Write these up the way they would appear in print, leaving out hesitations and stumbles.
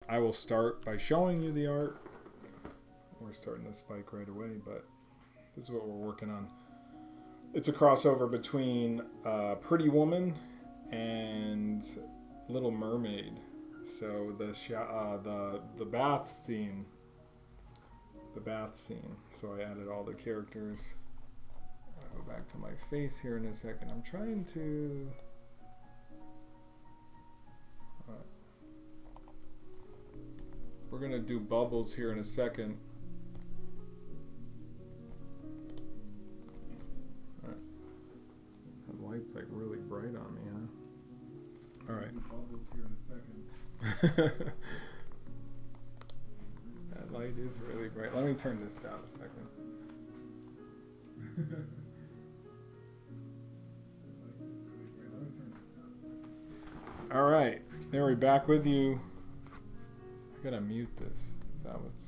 I will start by showing you the art. We're starting to spike right away, but this is what we're working on. It's a crossover between Pretty Woman and Little Mermaid. So the bath scene. The bath scene. So I added all the characters. I'll go back to my face here in a second. I'm trying to. We're gonna do bubbles here in a second. The light's like really bright on me, huh? All right. Bubbles here in a second. That light is really bright. Let me turn this down a second. All right, there we're back with you. I gotta mute this. Is that what's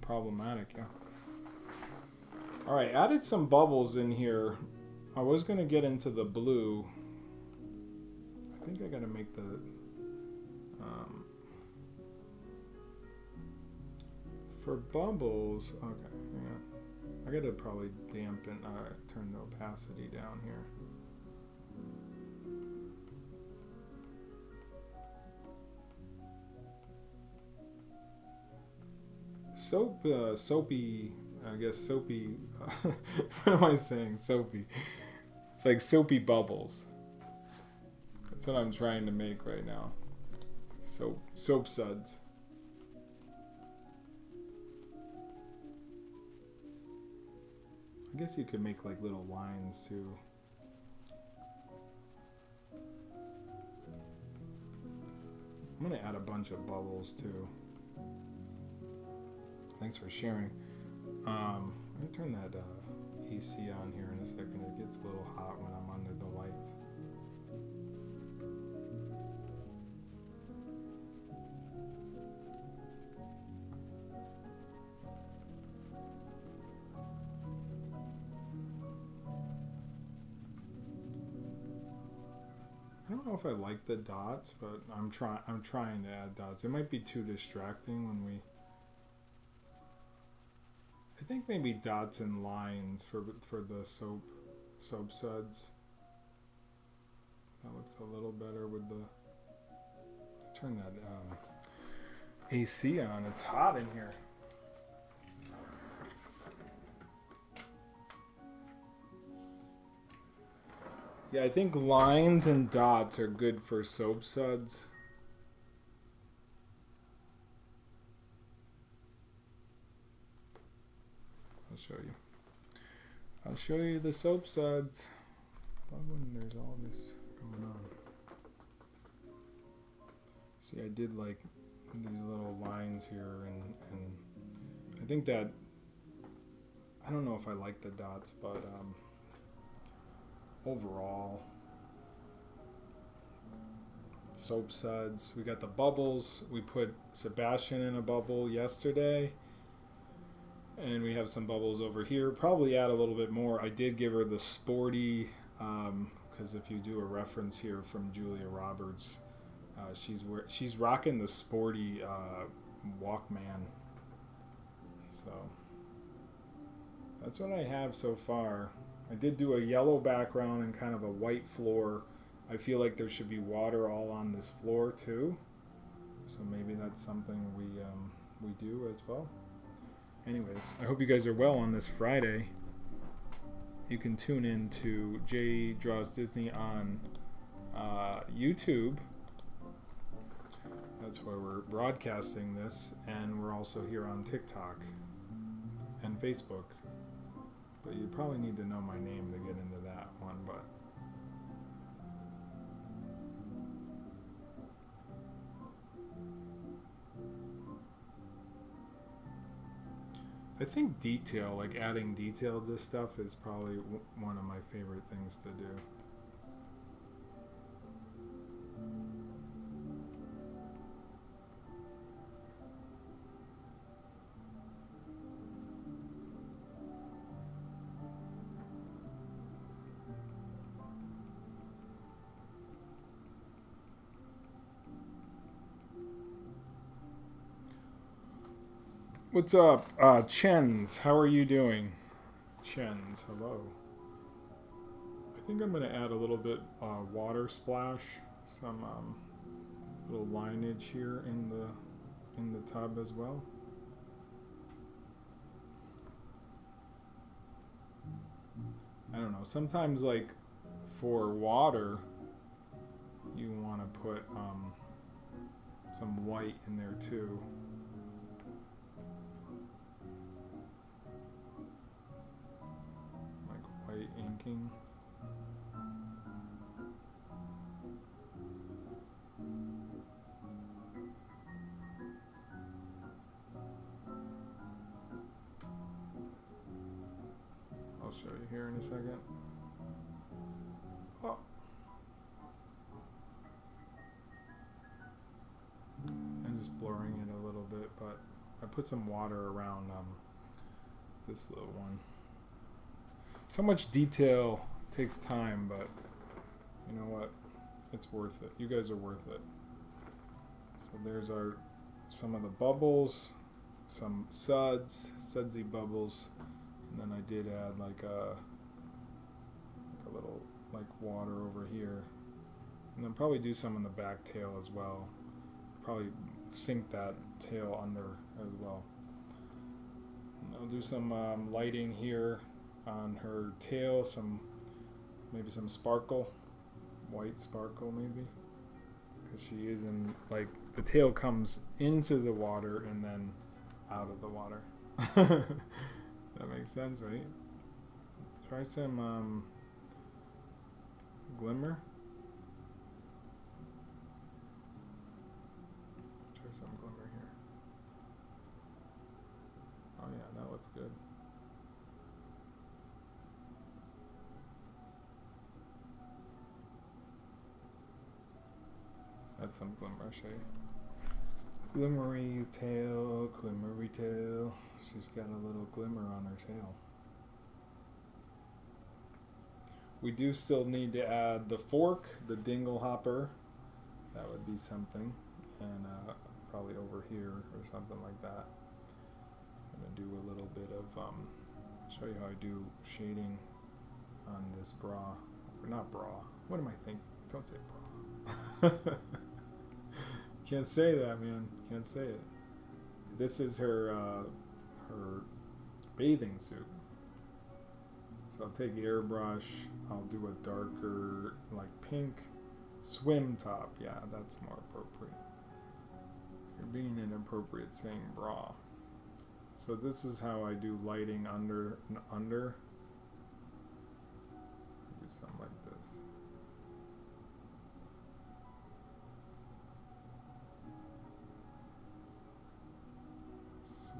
problematic? Yeah. All right, added some bubbles in here. I was gonna get into the blue. I think I gotta make the for bubbles. Okay, yeah. I gotta probably dampen, turn the opacity down here. Soapy, I guess soapy, what am I saying? Soapy. It's like soapy bubbles. That's what I'm trying to make right now. Soap suds. I guess you could make like little lines too. I'm gonna add a bunch of bubbles too. Thanks for sharing. I'm gonna turn that AC on here in a second. It gets a little hot when I'm under the lights. I don't know if I like the dots, but I'm trying to add dots. It might be too distracting when we. I think maybe dots and lines for the soap suds. That looks a little better with the. Turn that AC on. It's hot in here. Yeah, I think lines and dots are good for soap suds. I'll show you the soap suds. I love when there's all this going on. See, I did like these little lines here, and I think that, I don't know if I like the dots, but overall, soap suds. We got the bubbles. We put Sebastian in a bubble yesterday. And we have some bubbles over here. Probably add a little bit more. I did give her the sporty, because if you do a reference here from Julia Roberts, she's rocking the sporty Walkman. So that's what I have so far. I did do a yellow background and kind of a white floor. I feel like there should be water all on this floor too. So maybe that's something we do as well. Anyways, I hope you guys are well on this Friday. You can tune in to Jay Draws Disney on YouTube. That's where we're broadcasting this, and we're also here on TikTok and Facebook. But you probably need to know my name to get into that one, but I think detail, like adding detail to this stuff, is probably one of my favorite things to do. What's up, Chens? How are you doing? Chens, hello. I think I'm gonna add a little bit water splash, some little lineage here in the tub as well. I don't know. Sometimes, like for water, you want to put some white in there too. Like white inking. I'll show you here in a second. Oh. I'm just blurring it a little bit, but I put some water around this little one. So much detail takes time, but you know what? It's worth it. You guys are worth it. So there's some of the bubbles, some sudsy bubbles, and then I did add like a little like water over here, and then probably do some in the back tail as well. Probably sink that tail under as well. And I'll do some lighting here on her tail, maybe some sparkle, white sparkle maybe, because she is in, like, the tail comes into the water and then out of the water. That makes sense, right? Try some glimmer. Try some glimmer here. Oh yeah, that looks good. That's some glimmer, I'll show you. Glimmery tail. She's got a little glimmer on her tail. We do still need to add the fork, the dingle hopper. That would be something. And probably over here or something like that. I'm going to do a little bit of, show you how I do shading on this bra. Or not bra. What am I thinking? Don't say bra. Can't say that, man. Can't say it. This is her bathing suit. So I'll take airbrush. I'll do a darker, like pink swim top. Yeah, that's more appropriate. You're being inappropriate saying bra. So this is how I do lighting under and under. Do something like this.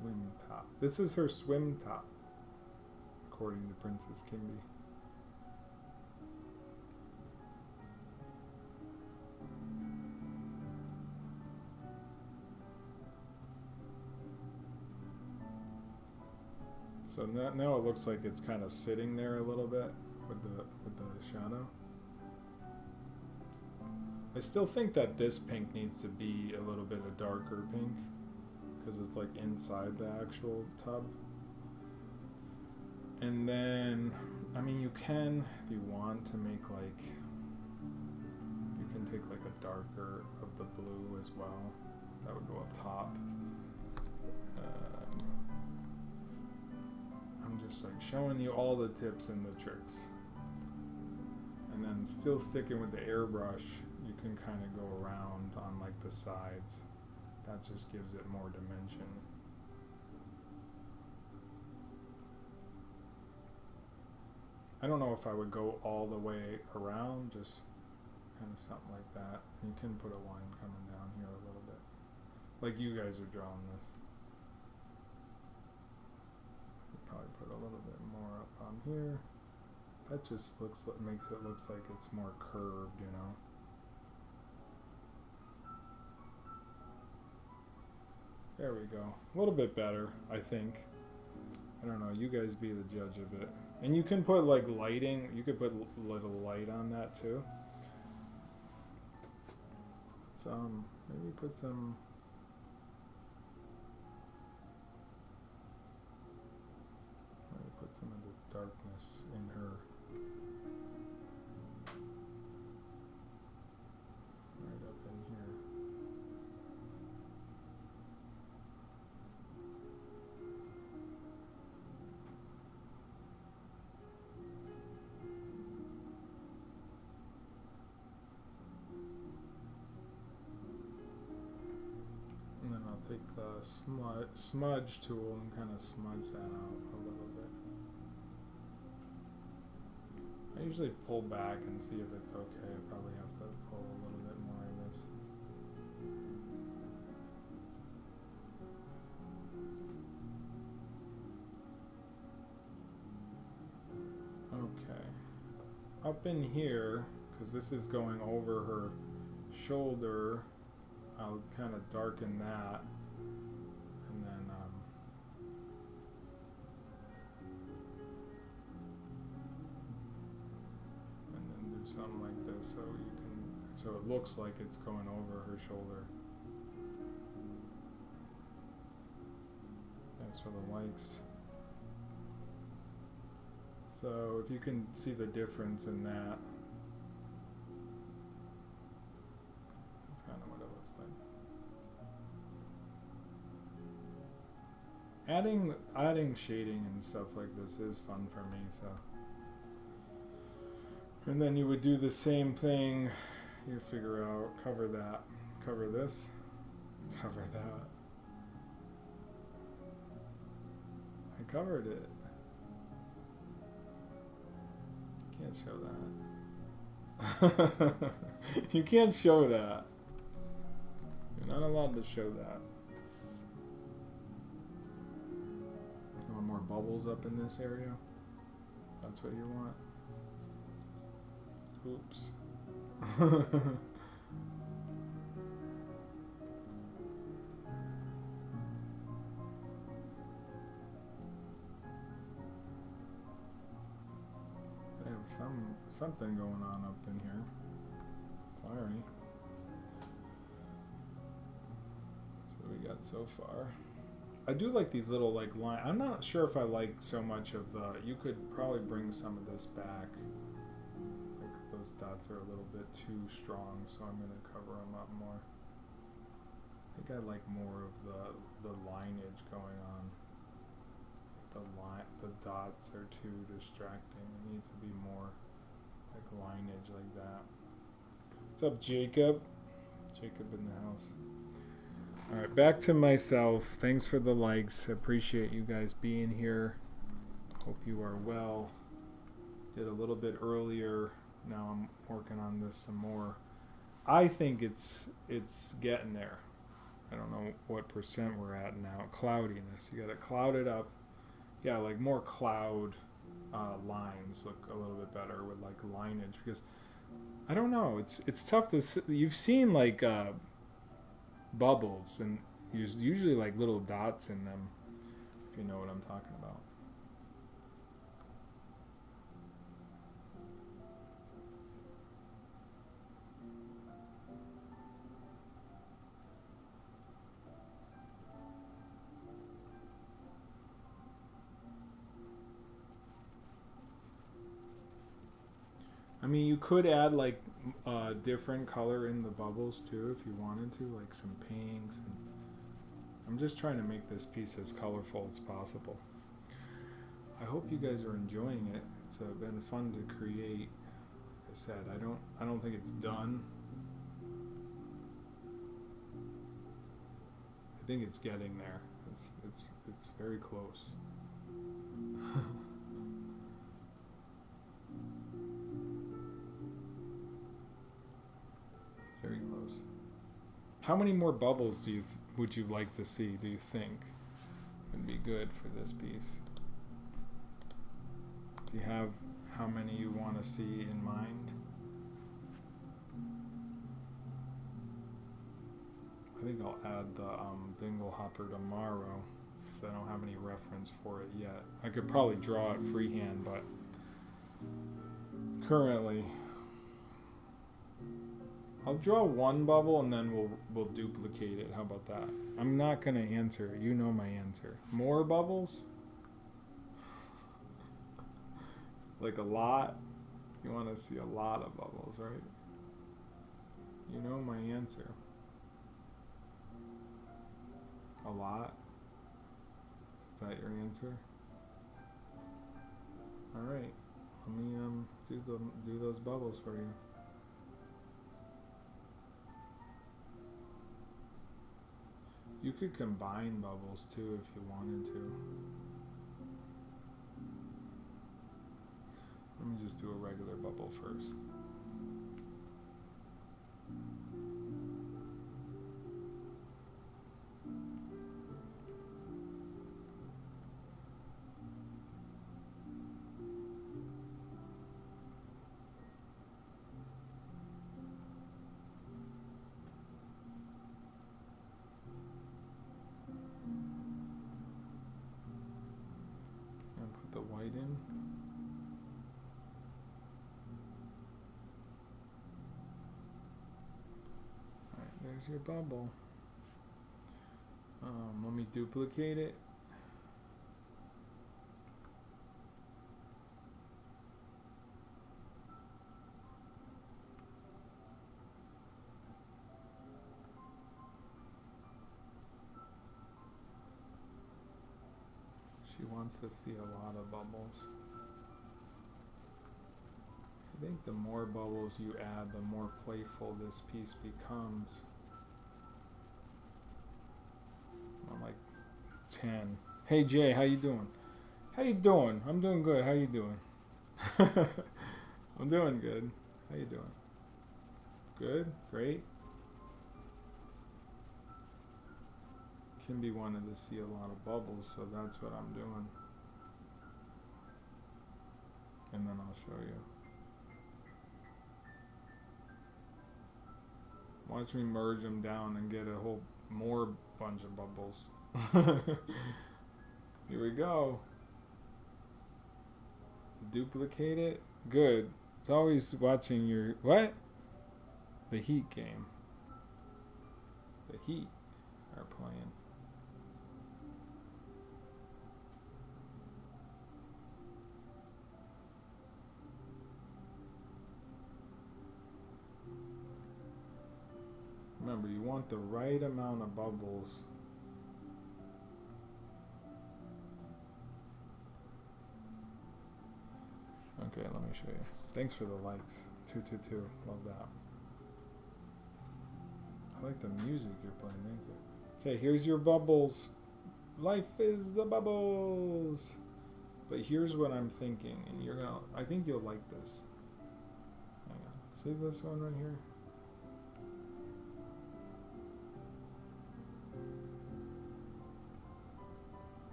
Swim top. This is her swim top, according to Princess Kimby. So now it looks like it's kind of sitting there a little bit with the shadow. I still think that this pink needs to be a little bit of darker pink, because it's like inside the actual tub. And then, I mean, you can, if you want to make like, you can take like a darker of the blue as well. That would go up top. I'm just like showing you all the tips and the tricks. And then still sticking with the airbrush, you can kind of go around on like the sides. That just gives it more dimension. I don't know if I would go all the way around, just kind of something like that. You can put a line coming down here a little bit, like you guys are drawing this. Probably put a little bit more up on here. That just makes it looks like it's more curved, you know. There we go. A little bit better, I think. I don't know. You guys be the judge of it. And you can put like lighting. You could put a little light on that too. So maybe put some. this in her. Right up in here. And then I'll take the smudge tool and kind of smudge that out a little bit. I usually pull back and see if it's okay. I probably have to pull a little bit more of this. Okay. Up in here, because this is going over her shoulder, I'll kind of darken that, and then do something like this, so it looks like it's going over her shoulder. Thanks for the likes. So if you can see the difference in that. Kind of what it looks like. Adding shading and stuff like this is fun for me, so. And then you would do the same thing. You figure out, cover that, cover this, cover that. I covered it. Can't show that. You can't show that. You're not allowed to show that. You want more bubbles up in this area? That's what you want? Oops. I have something going on up in here. Sorry. We got so far. I do like these little like line. I'm not sure if I like so much of the. You could probably bring some of this back. Like those dots are a little bit too strong, so I'm gonna cover them up more. I think I like more of the lineage going on. The dots are too distracting. It needs to be more like lineage like that. What's up, Jacob? Jacob in the house. Alright, back to myself. Thanks for the likes. I appreciate you guys being here. Hope you are well. Did a little bit earlier. Now I'm working on this some more. I think it's getting there. I don't know what percent we're at now. Cloudiness. You got to cloud it up. Yeah, like more cloud lines look a little bit better with like lineage, because I don't know. It's tough to. You've seen like bubbles, and there's usually like little dots in them, if you know what I'm talking about. I mean, you could add like different color in the bubbles too if you wanted to, like some pinks. And I'm just trying to make this piece as colorful as possible. I hope you guys are enjoying it. It's been fun to create. Like I said, I don't think it's done. I think it's getting there. It's very close. Very close. How many more bubbles would you like to see? Do you think would be good for this piece? Do you have how many you want to see in mind? I think I'll add the Dinglehopper tomorrow, because I don't have any reference for it yet. I could probably draw it freehand, but currently I'll draw one bubble and then we'll duplicate it. How about that? I'm not gonna answer. You know my answer. More bubbles? Like a lot? You want to see a lot of bubbles, right? You know my answer. A lot? Is that your answer? All right. Let me do those bubbles for you. You could combine bubbles too if you wanted to. Let me just do a regular bubble first. And put the white in. There's your bubble. Let me duplicate it. She wants to see a lot of bubbles. I think the more bubbles you add, the more playful this piece becomes. I'm like 10. Hey Jay, how you doing? How you doing? I'm doing good. How you doing? I'm doing good. How you doing? Good? Great? Kimby wanted to see a lot of bubbles, so that's what I'm doing. And then I'll show you. Watch me merge them down and get a whole more bunch of bubbles. Here we go. Duplicate it. Good. It's always watching your... What? The Heat game. The Heat are playing. Remember, you want the right amount of bubbles. Okay, let me show you. Thanks for the likes. 222. Love that. I like the music you're playing. Thank you. Okay, here's your bubbles. Life is the bubbles. But here's what I'm thinking, and you're gonna... I think you'll like this. Hang on. See this one right here?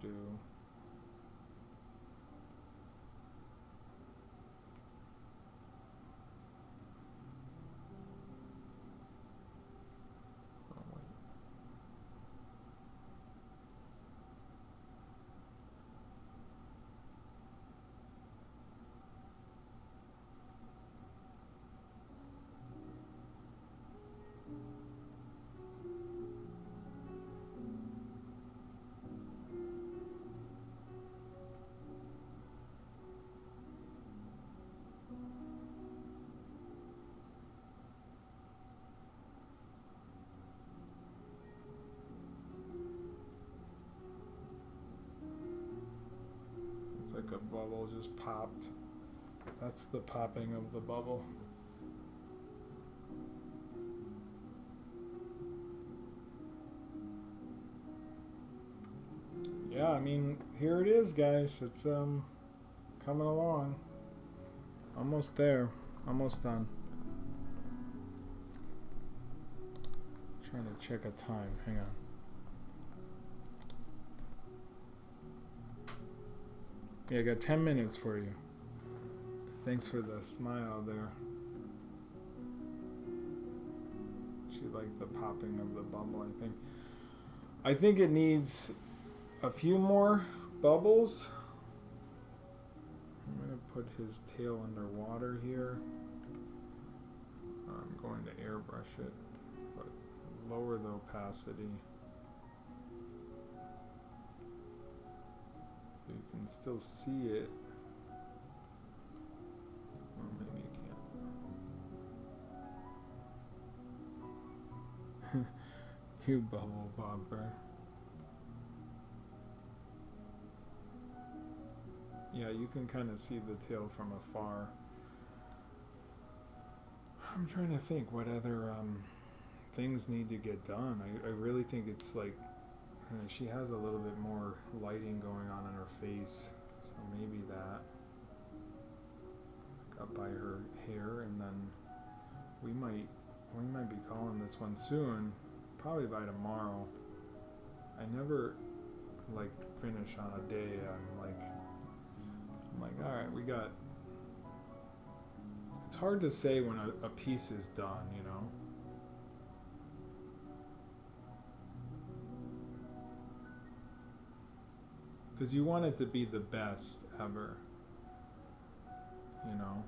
Do oh, wait. It's like a bubble just popped. That's the popping of the bubble. Yeah, I mean, here it is, guys. It's coming along. Almost there. Almost done. Trying to check a time. Hang on. Yeah, I got 10 minutes for you. Thanks for the smile there. She liked the popping of the bubble, I think. I think it needs a few more bubbles. I'm going to put his tail underwater here. going to airbrush it, but lower the opacity so you can still see it. Or maybe you can't. You bubble bopper. Yeah, you can kind of see the tail from afar. I'm trying to think what other things need to get done. I really think it's like she has a little bit more lighting going on in her face, so maybe that up by her hair, and then we might be calling this one soon, probably by tomorrow. I never like finish on a day. I'm like, all right, we got. It's hard to say when a piece is done, you know. Because you want it to be the best ever, you know.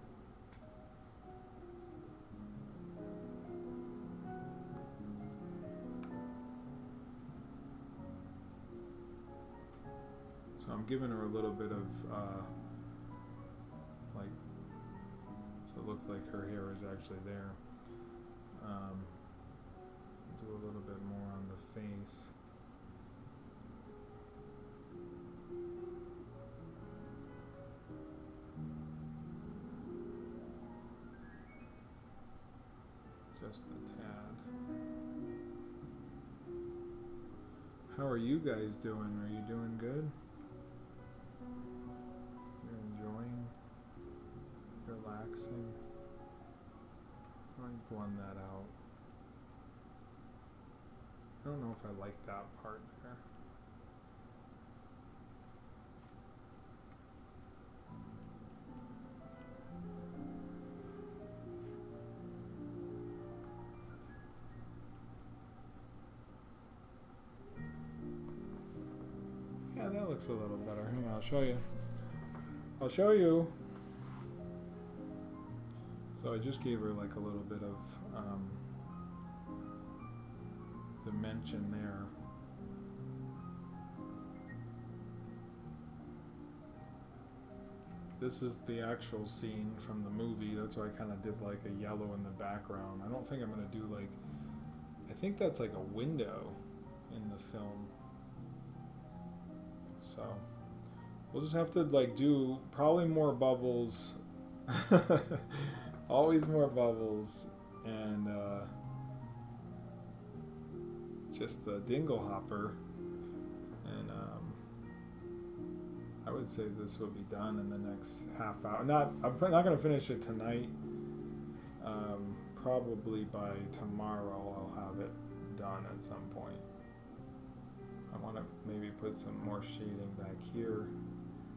So I'm giving her a little bit of like, so it looks like her hair is actually there. Do a little bit more on the face. Just a tad. How are you guys doing? Are you doing good? You're enjoying? Relaxing? I might blend that out. I don't know if I like that part there. Yeah, that looks a little better. Hang on, I'll show you. I'll show you. So I just gave her like a little bit of dimension there. This is the actual scene from the movie. That's why I kind of did like a yellow in the background. I don't think I'm going to do like, I think that's like a window in the film. So we'll just have to like do probably more bubbles. Always more bubbles, and just the dingle hopper, and I would say this will be done in the next half hour. I'm not going to finish it tonight. Probably by tomorrow I'll have it done at some point. I want to maybe put some more shading back here,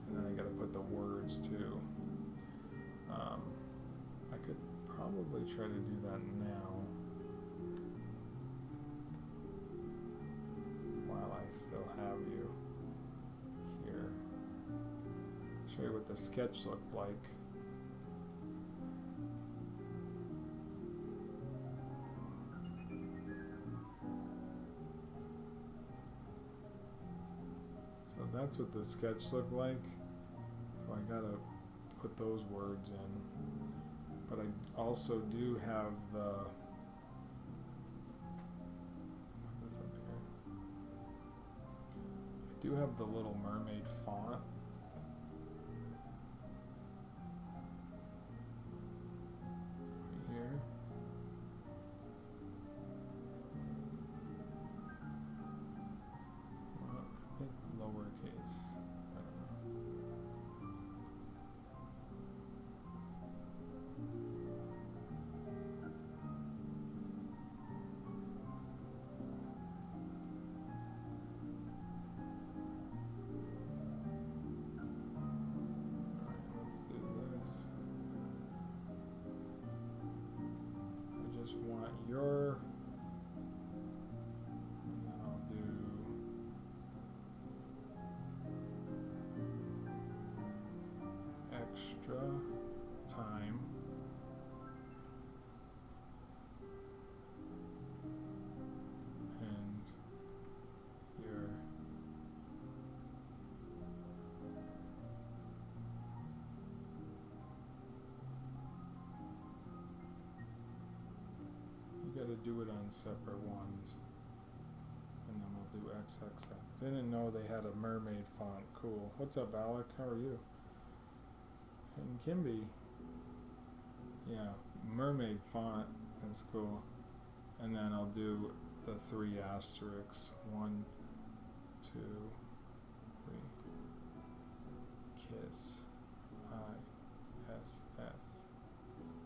and then I got to put the words too. I could probably try to do that now while I still have you here. Show you what the sketch looked like. So that's what the sketch looked like. So I gotta put those words in. But I also do have the what's up here? I do have the Little Mermaid font. Right here. Well, I think lowercase. I don't know. Want your, and then I'll do extra time do it on separate ones. And then we'll do XXX. Didn't know they had a mermaid font. Cool. What's up, Alec? How are you? And Kimby. Yeah, mermaid font is cool. And then I'll do the 3 asterisks. 1, 2, 3. Kiss. I. S. S.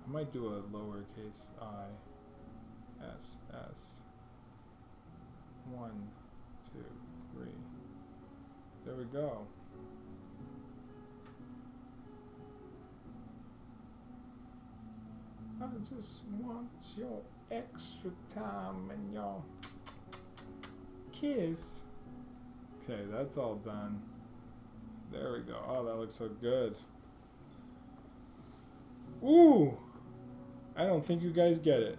I might do a lowercase I. S. S. 1, 2, 3. There we go. I just want your extra time and your kiss. Okay, that's all done. There we go. Oh, that looks so good. Ooh! I don't think you guys get it.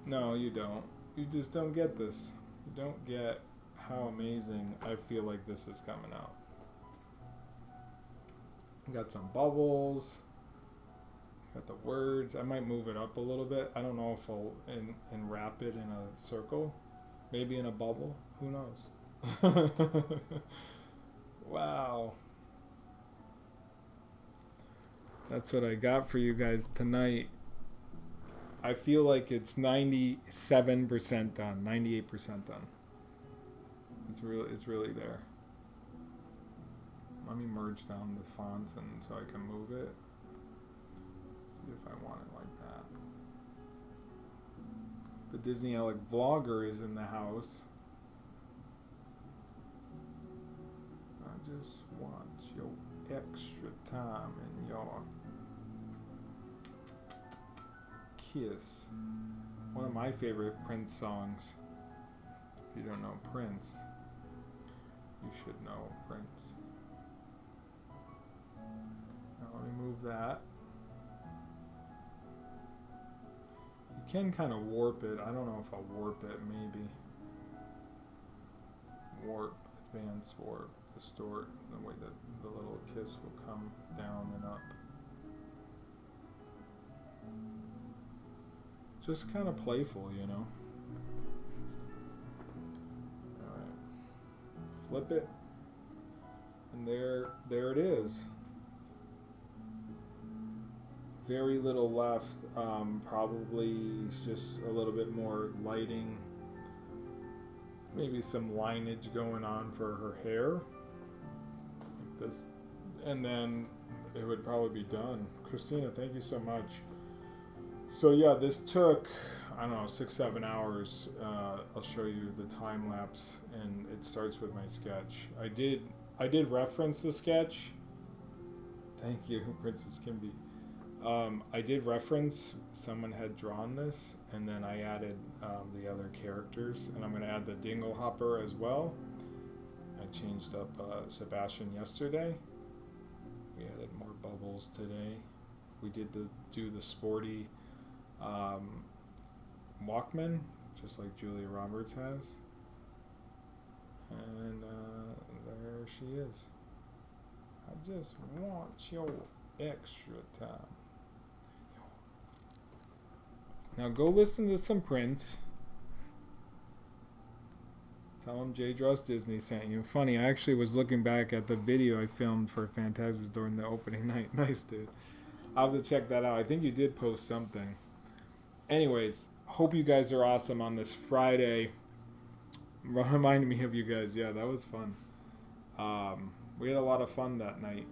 No, you don't. You just don't get this. You don't get how amazing I feel like this is coming out. Got some bubbles. Got the words. I might move it up a little bit. I don't know if I'll wrap it in a circle. Maybe in a bubble. Who knows? Wow. That's what I got for you guys tonight. I feel like it's 97% done, 98% done. It's really there. Let me merge down the fonts and so I can move it. See if I want it like that. The Disney Alec vlogger is in the house. I just want your extra time and your kiss. One of my favorite Prince songs. If you don't know Prince, you should know Prince. Now let me move that. You can kind of warp it. I don't know if I'll warp it, maybe. Warp, advance warp, distort, the way that the little kiss will come down and up. Just kind of playful, you know. Alright. Flip it. And there it is. Very little left. Probably just a little bit more lighting. Maybe some lineage going on for her hair. Like this. And then it would probably be done. Christina, thank you so much. So yeah, this took, I don't know, 6-7 hours. I'll show you the time lapse, and it starts with my sketch. I did reference the sketch. Thank you, Princess Kimby. I did reference someone had drawn this, and then I added the other characters, and I'm going to add the Dingle Hopper as well. I changed up Sebastian yesterday. We added more bubbles today. We did do the sporty Walkman, just like Julia Roberts has. And there she is. I just want your extra time. Now go listen to some Prince. Tell him J Draws Disney sent you. Funny, I actually was looking back at the video I filmed for Phantasms during the opening night. Nice, dude. I'll have to check that out. I think you did post something. Anyways, hope you guys are awesome on this Friday. Reminded me of you guys. Yeah, that was fun. We had a lot of fun that night.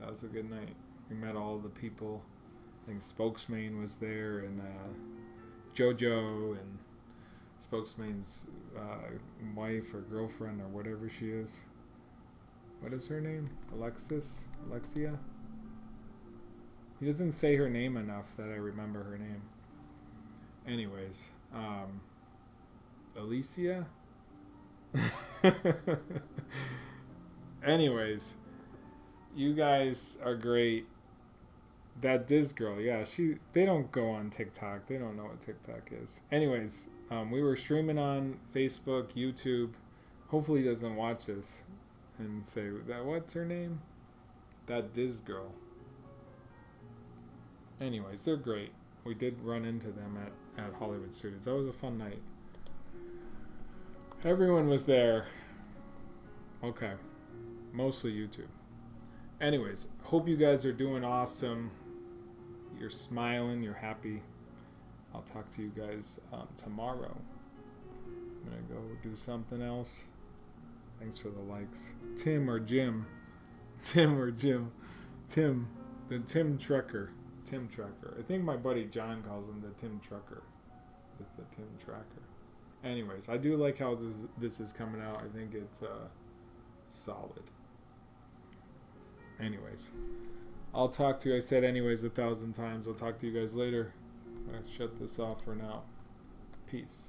That was a good night. We met all the people. I think Spokesman was there, and JoJo, and Spokesman's wife or girlfriend or whatever she is. What is her name? Alexia? He doesn't say her name enough that I remember her name. Anyways, Alicia? Anyways, you guys are great. That Diz girl, yeah, they don't go on TikTok. They don't know what TikTok is. Anyways, we were streaming on Facebook, YouTube. Hopefully he doesn't watch this and say, what's her name? That Diz girl. Anyways, they're great. We did run into them at Hollywood Studios. That was a fun night. Everyone was there. Okay. Mostly YouTube. Anyways, hope you guys are doing awesome. You're smiling. You're happy. I'll talk to you guys tomorrow. I'm going to go do something else. Thanks for the likes. Tim or Jim. Tim or Jim. Tim. The Tim Trucker. Tim Trucker. I think my buddy John calls him the Tim Trucker. It's the Tim Tracker. Anyways, I do like how this is coming out. I think it's solid. Anyways, I'll talk to you. I said anyways 1,000 times. I'll talk to you guys later. I'm going to shut this off for now. Peace.